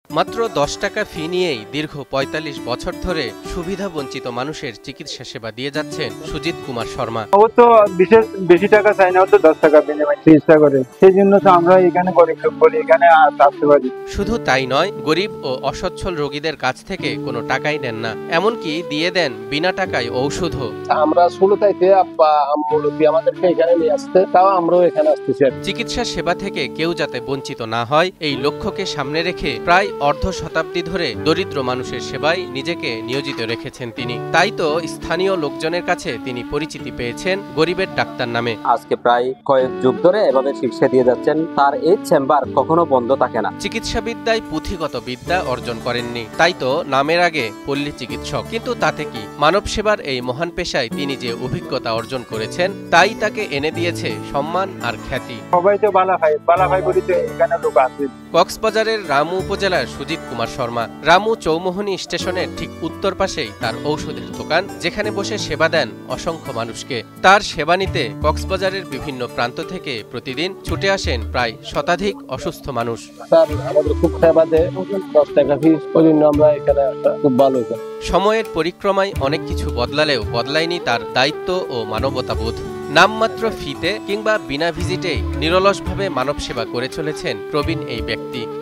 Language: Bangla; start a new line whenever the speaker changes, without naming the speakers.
মাত্র ১০ টাকা ফি নিয়েই দীর্ঘ ৪৫ বছর ধরে সুবিধাবঞ্চিত মানুষের চিকিৎসা সেবা দিয়ে যাচ্ছেন সুজিত কুমার শর্মা।
ও তো বিশেষ বেশি টাকা চাই না, ও তো ১০ টাকা বিনিময়ে চিকিৎসা করে। সেই জন্য তো আমরা এখানে গরিব লোক বলি এখানে আসতে পারি।
শুধু তাই নয়, গরিব ও অসচ্ছল রোগীদের কাছ থেকে কোনো টাকাই নেন না, এমনকি দিয়ে দেন বিনা টাকায় ঔষধও।
আমরা ষোলোটাইতে আব্বা মুরব্বী আমাদেরকে এখানে নিয়ে আসতে, তাও আমরাও এখানে আসতেছি।
চিকিৎসা সেবা থেকে কেউ যাতে বঞ্চিত না হয়, এই লক্ষ্যকে সামনে রেখে প্রায় অর্ধ শতাব্দী ধরে দরিদ্র মানুষের সেবায় নিজেকে নিয়োজিত রেখেছেন তিনি। তাই তো স্থানীয় লোকজনের কাছে তিনি পরিচিতি পেয়েছেন গরিবের ডাক্তার নামে।
আজকে প্রায় কয়েক যুগ ধরে এভাবে চিকিৎসা দিয়ে যাচ্ছেন, তার এই চেম্বার কখনো বন্ধ থাকে না।
চিকিৎসাবিদ্যায় পুঁথিগত বিদ্যা অর্জন করেননি, তাই তো নামের আগে পল্লী চিকিৎসক। কিন্তু তাতে কি, মানব সেবার এই মহান পেশায় তিনি যে অভিজ্ঞতা অর্জন করেছেন তাই তাকে এনে দিয়েছে সম্মান আর খ্যাতি।
সবাই তো বালা ভাই বলি তো এখানে লোক আছে।
কক্সবাজারের রামু উপজেলার সুজিত কুমার শর্মা। রামু চৌমোহনী স্টেশনের ঠিক উত্তর পাশেই তার ঔষধের দোকান, যেখানে বসে সেবা দেন অসংখ্য মানুষকে। তার সেবা নিতে কক্সবাজারের বিভিন্ন প্রান্ত থেকে প্রতিদিন ছুটে আসেন প্রায় শতাধিক অসুস্থ মানুষ।
স্যার আমাদের খুব সেবা দেয়, ১০ টাকা ফিস, ওই জন্য আমরা এখানে আসা খুব ভালো।
সময়ের পরিক্রমায় অনেক কিছু বদলালেও বদলায়নি তার দায়িত্ব ও মানবতাবোধ। নামমাত্র ফিতে কিংবা বিনা ভিজিটেই নিরলসভাবে মানব সেবা করে চলেছেন প্রবীণ এই ব্যক্তি।